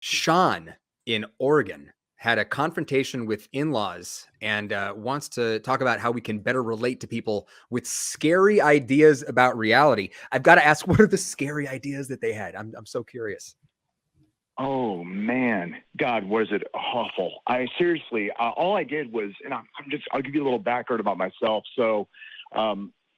Sean in Oregon had a confrontation with in-laws and wants to talk about how we can better relate to people with scary ideas about reality. I've got to ask, what are the scary ideas that they had? I'm so curious. Oh man, God, was it awful? I seriously, all I did was, and I'll give you a little background about myself. So,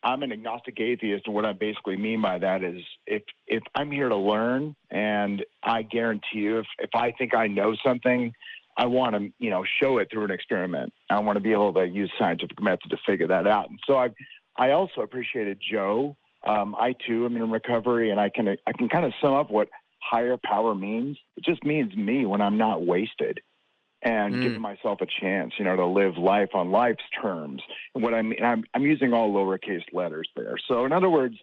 I'm an agnostic atheist, and what I basically mean by that is, if I'm here to learn, and I guarantee you, if I think I know something, I want to, show it through an experiment. I want to be able to use scientific method to figure that out. And so I also appreciated Joe. I too am in recovery, and I can kind of sum up what higher power means. It just means me when I'm not wasted and giving myself a chance, to live life on life's terms. And what I mean, I'm using all lowercase letters there. So in other words,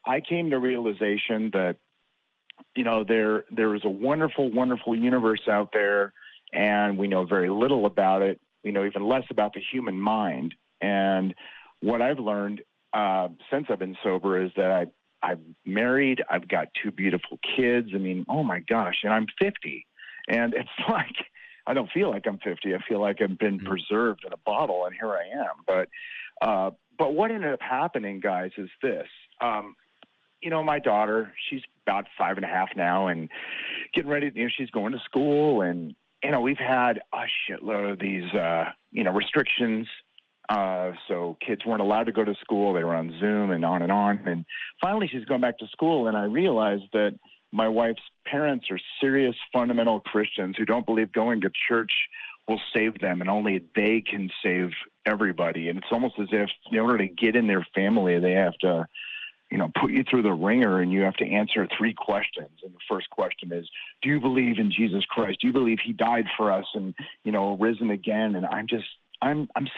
I came to realization that, there is a wonderful, wonderful universe out there, and we know very little about it. We know even less about the human mind. And what I've learned since I've been sober is that I'm married. I've got 2 beautiful kids. I mean, oh my gosh, and I'm 50. And it's like, I don't feel like I'm 50. I feel like I've been preserved in a bottle, and here I am. But what ended up happening, guys, is this. My daughter, she's about 5.5 now, and getting ready. She's going to school, and we've had a shitload of these, restrictions. So kids weren't allowed to go to school. They were on Zoom and on and on. And finally, she's going back to school, and I realized that my wife's parents are serious fundamental Christians who don't believe going to church will save them, and only they can save everybody. And it's almost as if in order to get in their family, they have to, put you through the ringer, and you have to answer 3 questions. And the first question is, do you believe in Jesus Christ? Do you believe he died for us and, risen again? And I'm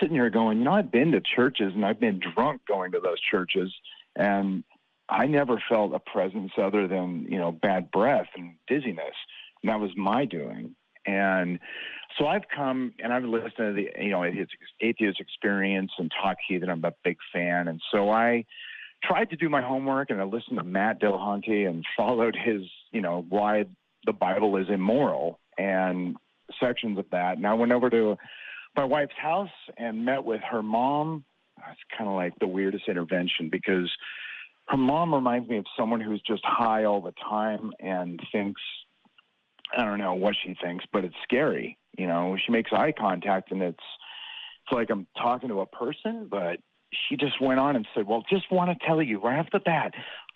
sitting here going, I've been to churches, and I've been drunk going to those churches, and I never felt a presence other than, bad breath and dizziness. And that was my doing. And so I've come and I've listened to the, Atheist Experience and Talk Heathen. I'm a big fan. And so I tried to do my homework, and I listened to Matt Dillahunty and followed his, why the Bible is immoral and sections of that. And I went over to my wife's house and met with her mom. It's kind of like the weirdest intervention, because her mom reminds me of someone who's just high all the time and thinks, I don't know what she thinks, but it's scary. She makes eye contact, and it's like I'm talking to a person, but she just went on and said, well, just want to tell you right off the bat,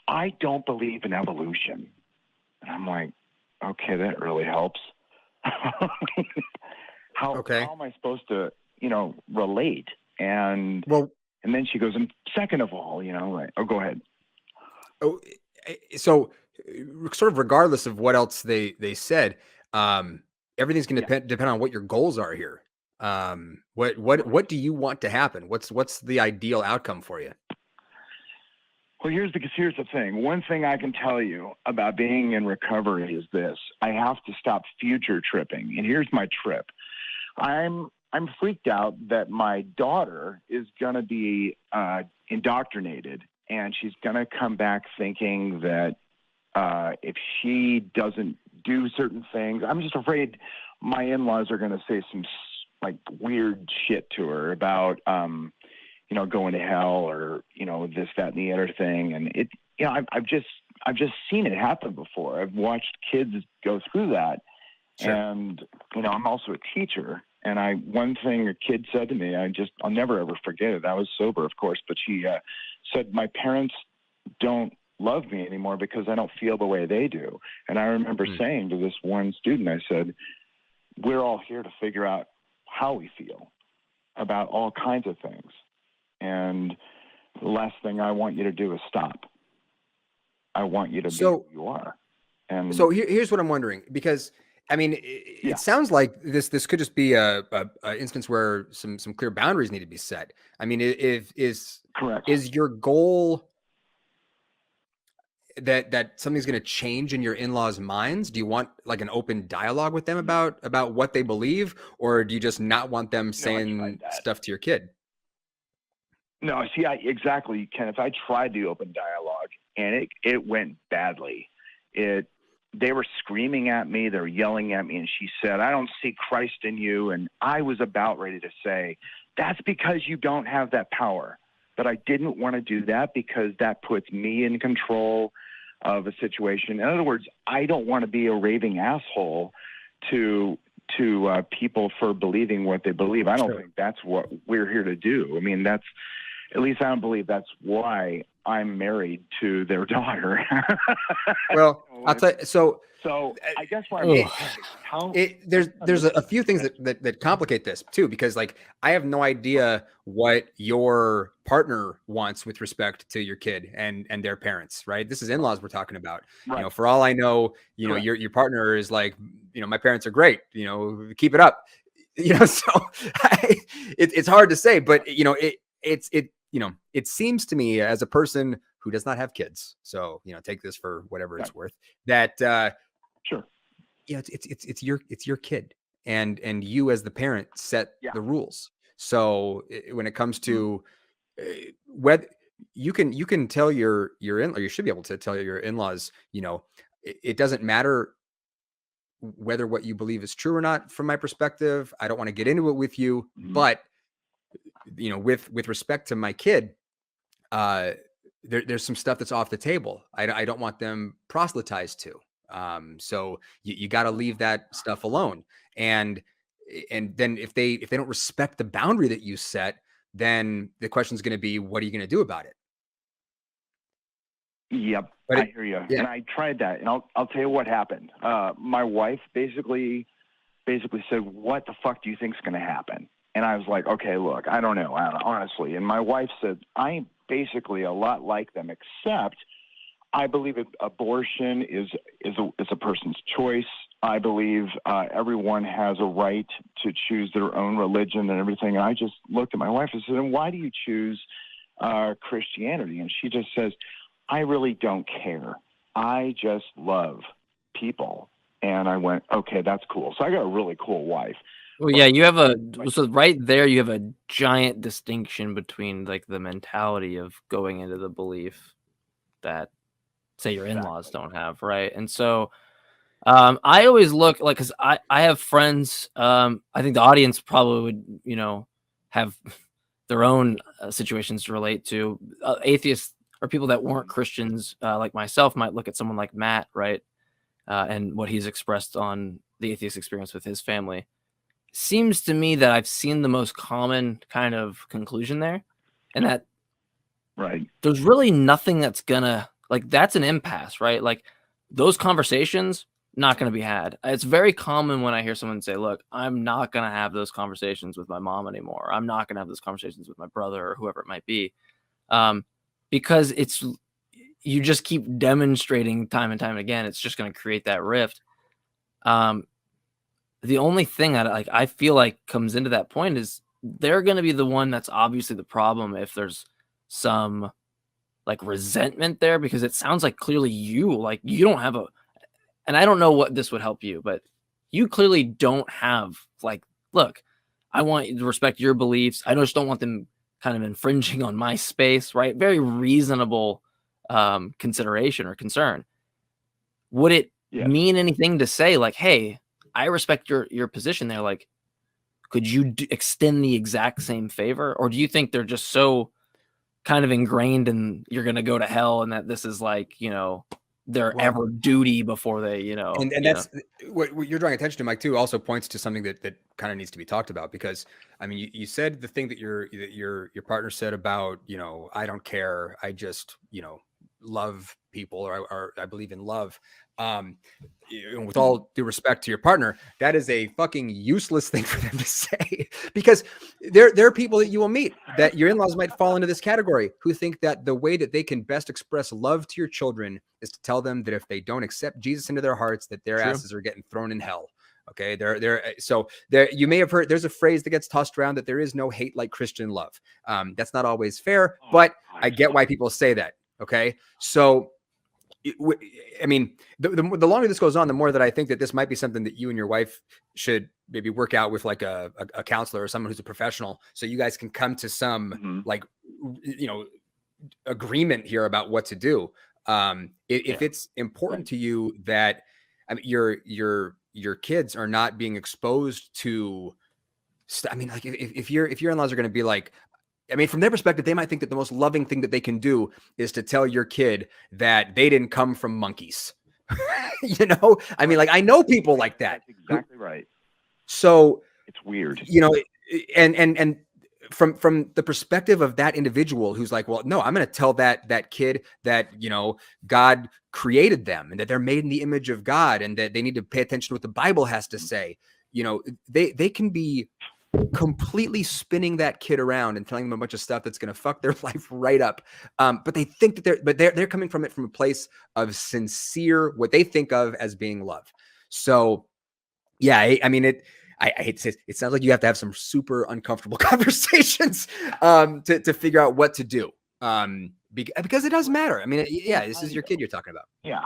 I don't believe in evolution. And I'm like, okay, that really helps. How am I supposed to, relate? And then she goes, and second of all, go ahead. Oh, so sort of regardless of what else they said, everything's going to depend on what your goals are here. What do you want to happen? What's the ideal outcome for you? Well, here's the thing. One thing I can tell you about being in recovery is this: I have to stop future tripping. And here's my trip. I'm freaked out that my daughter is going to be indoctrinated, and she's going to come back thinking that if she doesn't do certain things, I'm just afraid my in-laws are going to say some like weird shit to her about, going to hell or, this, that, and the other thing. And it, I've just seen it happen before. I've watched kids go through that. Sure. And, I'm also a teacher. And one thing a kid said to me, I'll never ever forget it. I was sober, of course, but she said, my parents don't love me anymore because I don't feel the way they do. And I remember saying to this one student, I said, we're all here to figure out how we feel about all kinds of things. And the last thing I want you to do is stop. I want you to be who you are. And so here's what I'm wondering, because I mean, it sounds like this could just be a instance where some clear boundaries need to be set. I mean, is your goal that something's going to change in your in-laws' minds? Do you want like an open dialogue with them about what they believe, or do you just not want them saying stuff to your kid? No, see, exactly, Kenneth. I tried the open dialogue, and it went badly. they were screaming at me, they were yelling at me, and she said, "I don't see Christ in you." And I was about ready to say, "That's because you don't have that power." But I didn't want to do that because that puts me in control of a situation. In other words, I don't want to be a raving asshole to people for believing what they believe. I don't think that's what we're here to do. I mean, at least I don't believe that's why I'm married to their daughter. Well, I'll tell you, so I guess what I'm there's a few things that complicate this too, because like I have no idea what your partner wants with respect to your kid and their parents, right? This is in-laws we're talking about. Right. You know, for all I know, you know, your partner is like, you know, my parents are great, you know, keep it up. You know, so it's hard to say, but you know, you know, it seems to me as a person who does not have kids, so you know, take this for whatever it's worth, that sure, yeah, it's your kid, and you as the parent set the rules. So when it comes to whether you can tell your in, or you should be able to tell your in-laws, you know, it doesn't matter whether what you believe is true or not. From my perspective, I don't want to get into it with you, but you know, with respect to my kid, there's some stuff that's off the table. I don't want them proselytized to. So you got to leave that stuff alone. And then if they don't respect the boundary that you set, then the question is going to be, what are you going to do about it? Yep, I hear you. Yeah. And I tried that, and I'll tell you what happened. My wife basically said, "What the fuck do you think's going to happen?" And I was like, "Okay, look, I don't know, honestly." And my wife said, "I'm basically a lot like them, except I believe abortion is a person's choice. I believe everyone has a right to choose their own religion and everything." And I just looked at my wife and said, "And why do you choose Christianity?" And she just says, "I really don't care. I just love people." And I went, "Okay, that's cool." So I got a really cool wife. Well, yeah, you have so right there, you have a giant distinction between like the mentality of going into the belief that, say, your in-laws don't have, right? And so I always look like, because I have friends, I think the audience probably would, you know, have their own situations to relate to. Atheists or people that weren't Christians like myself might look at someone like Matt, right? And what he's expressed on the atheist experience with his family. Seems to me that I've seen the most common kind of conclusion there, and that there's really nothing that's gonna, like, that's an impasse, right? Like, those conversations not gonna be had. It's very common when I hear someone say, "Look, I'm not gonna have those conversations with my mom anymore. I'm not gonna have those conversations with my brother," or whoever it might be, because you just keep demonstrating time and time again. It's just gonna create that rift. The only thing that I feel like comes into that point is they're going to be the one that's obviously the problem if there's some like resentment there, because it sounds like clearly you don't have and I don't know what this would help you, but you clearly don't have like, look, I want you to respect your beliefs. I just don't want them kind of infringing on my space, right? Very reasonable consideration or concern. Would it mean anything to say like, "Hey, I respect your position there. Like, could you extend the exact same favor?" Or do you think they're just so kind of ingrained and you're going to go to hell, and that this is like, you know, their ever duty before they, you know, and that's what you're drawing attention to, Mike, too, also points to something that kind of needs to be talked about, because I mean, you said the thing that your partner said about, you know, "I don't care. I just, you know, love people," or I believe in love. With all due respect to your partner, that is a fucking useless thing for them to say, because there are people that you will meet that your in-laws might fall into this category, who think that the way that they can best express love to your children is to tell them that if they don't accept Jesus into their hearts, that their asses are getting thrown in hell. Okay, so you may have heard there's a phrase that gets tossed around that there is no hate like Christian love. That's not always fair, but I get why people say that. Okay, so I mean, the longer this goes on, the more that I think that this might be something that you and your wife should maybe work out with like a counselor or someone who's a professional, so you guys can come to some like, you know, agreement here about what to do. If it's important to you that I mean, your kids are not being exposed to. I mean, like if your in-laws are going to be like, I mean, from their perspective, they might think that the most loving thing that they can do is to tell your kid that they didn't come from monkeys. You know, I mean, like I know people like that. That's exactly right. So it's weird, you know, and from the perspective of that individual who's like, well, no, I'm going to tell that kid that, you know, God created them and that they're made in the image of God and that they need to pay attention to what the Bible has to say. You know, they can be completely spinning that kid around and telling them a bunch of stuff that's going to fuck their life right up. But they think that they're coming from it from a place of sincere, what they think of as being love. So yeah, I mean, I hate to say it sounds like you have to have some super uncomfortable conversations to figure out what to do. Because it does matter. I mean, yeah, this is your kid you're talking about. Yeah.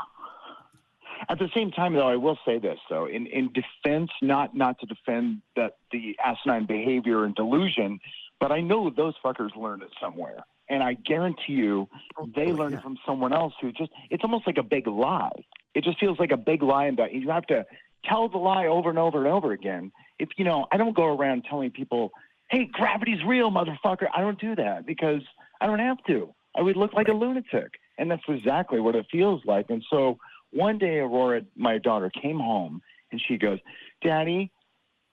At the same time, though, I will say this, though, in defense, not to defend the asinine behavior and delusion, but I know those fuckers learned it somewhere. And I guarantee you they learned it from someone else who it's almost like a big lie. It just feels like a big lie, and that you have to tell the lie over and over and over again. If, you know, I don't go around telling people, hey, gravity's real, motherfucker. I don't do that because I don't have to. I would look like a lunatic. And that's exactly what it feels like. And so one day, Aurora, my daughter, came home and she goes, Daddy,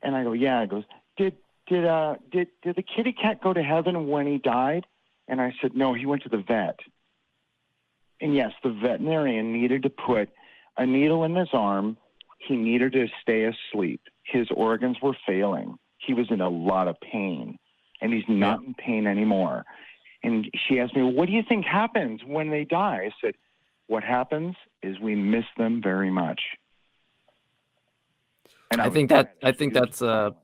and I go, yeah. I goes, did the kitty cat go to heaven when he died? And I said, no, he went to the vet. And yes, the veterinarian needed to put a needle in his arm. He needed to stay asleep. His organs were failing. He was in a lot of pain, and he's not in pain anymore. And she asked me, well, what do you think happens when they die? I said, what happens is we miss them very much. And I think that's a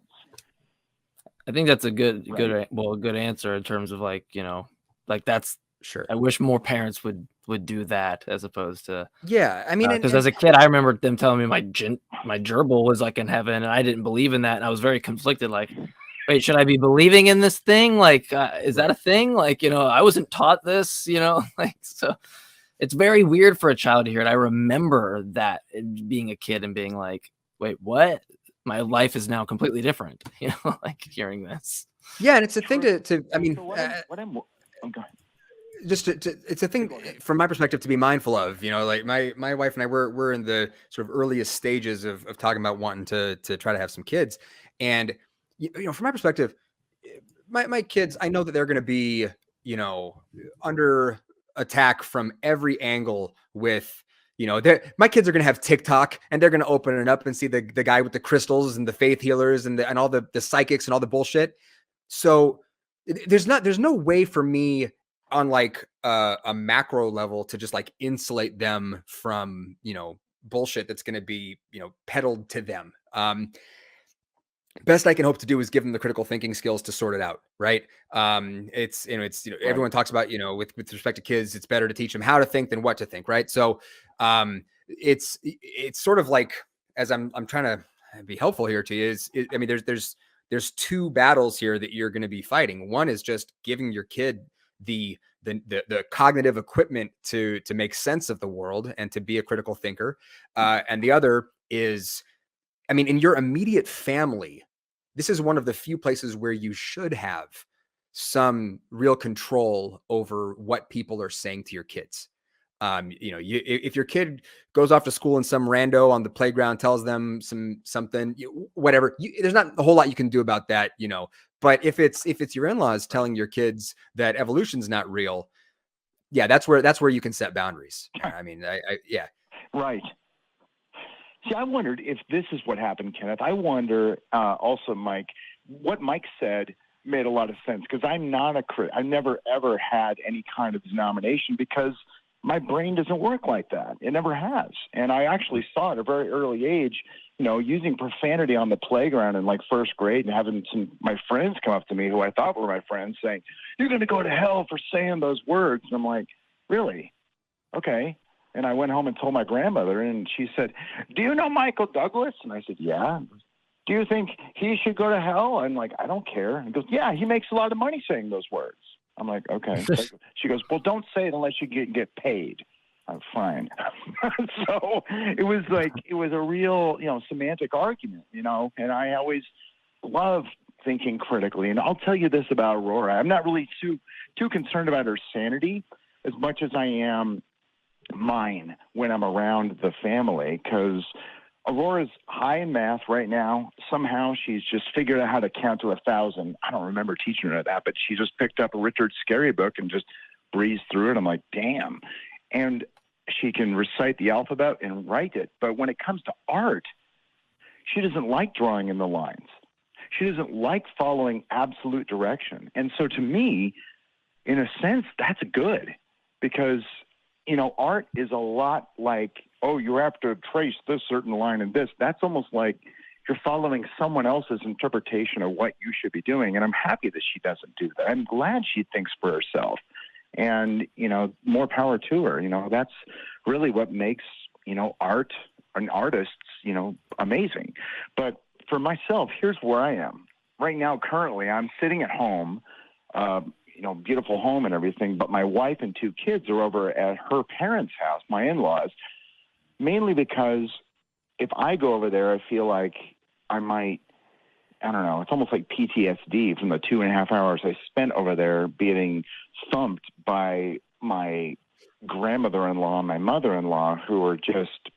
good answer in terms of, like, you know, like that's sure. I wish more parents would do that as opposed to I mean, because as a kid I remember them telling me my gerbil was like in heaven and I didn't believe in that and I was very conflicted, like, wait, should I be believing in this thing? Like, is that a thing? Like, you know, I wasn't taught this, you know, like, so it's very weird for a child to hear it. I remember that being a kid and being like, wait, what? My life is now completely different, you know, like hearing this. Yeah, and it's a thing to I mean, it's a thing from my perspective to be mindful of. You know, like my wife and I we're in the sort of earliest stages of talking about wanting to try to have some kids, and you know, from my perspective, my kids, I know that they're going to be, you know, under attack from every angle with, you know, my kids are going to have TikTok and they're going to open it up and see the guy with the crystals and the faith healers and all the psychics and all the bullshit. So there's no way for me on like a macro level to just like insulate them from, you know, bullshit that's going to be, you know, peddled to them. Best I can hope to do is give them the critical thinking skills to sort it out. Right. It's everyone talks about, you know, with respect to kids, it's better to teach them how to think than what to think. Right. So it's sort of like, as I'm trying to be helpful here to you I mean, there's two battles here that you're going to be fighting. One is just giving your kid the cognitive equipment to make sense of the world and to be a critical thinker. And the other is, I mean, in your immediate family, this is one of the few places where you should have some real control over what people are saying to your kids. You know, if your kid goes off to school and some rando on the playground tells them something, whatever, there's not a whole lot you can do about that, you know. But if it's your in-laws telling your kids that evolution's not real, yeah, that's where you can set boundaries. I mean, yeah, right. See, I wondered if this is what happened, Kenneth. I wonder also, Mike, what Mike said made a lot of sense because I'm not I never ever had any kind of denomination because my brain doesn't work like that. It never has. And I actually saw at a very early age, you know, using profanity on the playground in like first grade and having my friends come up to me who I thought were my friends saying, you're going to go to hell for saying those words. And I'm like, really? Okay. And I went home and told my grandmother, and she said, do you know Michael Douglas? And I said, yeah. Do you think he should go to hell? I'm like, I don't care. And he goes, yeah, he makes a lot of money saying those words. I'm like, okay. She goes, well, don't say it unless you get paid. fine. So it was a real, semantic argument, and I always love thinking critically. And I'll tell you this about Aurora. I'm not really too concerned about her sanity as much as I am mine when I'm around the family, because Aurora's high in math right now. Somehow she's just figured out how to count to 1,000. I don't remember teaching her that, but she just picked up a Richard Scarry book and just breezed through it. I'm like, damn. And she can recite the alphabet and write it. But when it comes to art, she doesn't like drawing in the lines. She doesn't like following absolute direction. And so to me, in a sense, that's good, because, art is a lot like, oh, you have to trace this certain line and this. That's almost like you're following someone else's interpretation of what you should be doing. And I'm happy that she doesn't do that. I'm glad she thinks for herself. And, more power to her. That's really what makes, art and artists, amazing. But for myself, here's where I am. Right now, currently, I'm sitting at home, beautiful home and everything, but my wife and 2 kids are over at her parents' house, my in-laws, mainly because if I go over there, I feel like I might, I don't know, it's almost like PTSD from the 2.5 hours I spent over there being thumped by my grandmother-in-law and my mother-in-law, who are just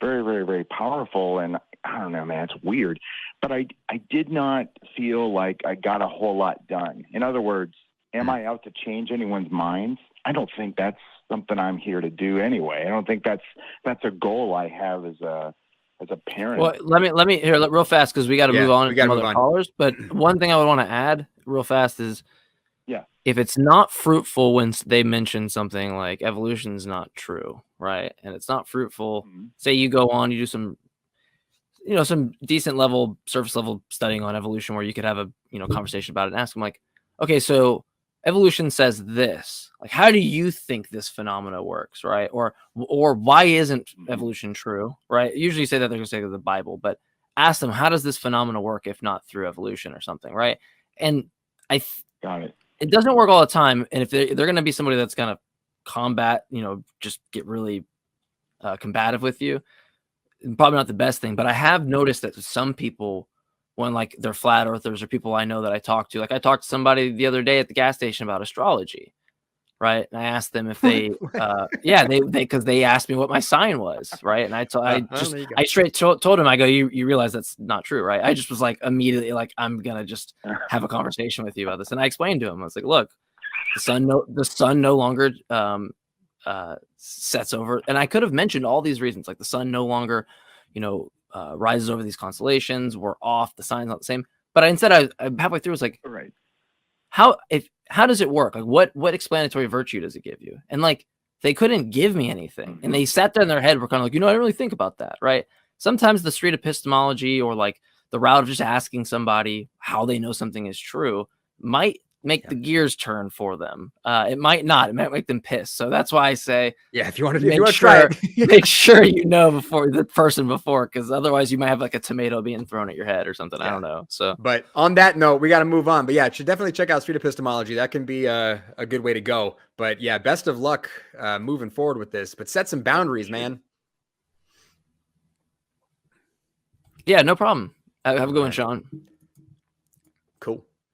very, very, very powerful. And I don't know, man, it's weird. But I did not feel like I got a whole lot done. In other words, am I out to change anyone's minds? I don't think that's something I'm here to do anyway. I don't think that's a goal I have as a parent. Well, let me here real fast, because we got to move on to some other callers. But one thing I would want to add real fast is, if it's not fruitful when they mention something like evolution's not true, right? And it's not fruitful. Say you go on, you do some, some decent level, surface level studying on evolution, where you could have a, conversation about it and ask them like, okay, so evolution says this, like, how do you think this phenomena works, right? Or why isn't evolution true, right? Usually you say that they're going to say the Bible, but ask them, how does this phenomena work if not through evolution or something, right? And got it. It doesn't work all the time. And if they're going to be somebody that's going to combat, just get really combative with you, probably not the best thing. But I have noticed that some people, when like they're flat earthers or people I know that I talk to, like I talked to somebody the other day at the gas station about astrology, right? And I asked them if they, because they asked me what my sign was, right? And I straight told him, I go, you realize that's not true, right? I just was like immediately like, I'm gonna just have a conversation with you about this, and I explained to him, I was like, look, the sun no longer sets over, and I could have mentioned all these reasons, like the sun no longer, rises over these constellations. We're off. The sign's not the same. But instead, I halfway through was like, right. How does it work? Like, what explanatory virtue does it give you? And like, they couldn't give me anything. And they sat there in their head, were kind of like, I didn't really think about that, right? Sometimes the street epistemology, or like the route of just asking somebody how they know something is true, might make the gears turn for them. It might not. It might make them pissed. So that's why I say, if you want to try it, make sure before the person before, because otherwise you might have like a tomato being thrown at your head or something. I don't know. So, but on that note, we got to move on. But yeah, should definitely check out street epistemology. That can be a good way to go. But yeah, best of luck moving forward with this. But set some boundaries, man. Yeah, no problem. Have a good one, Sean. Cool.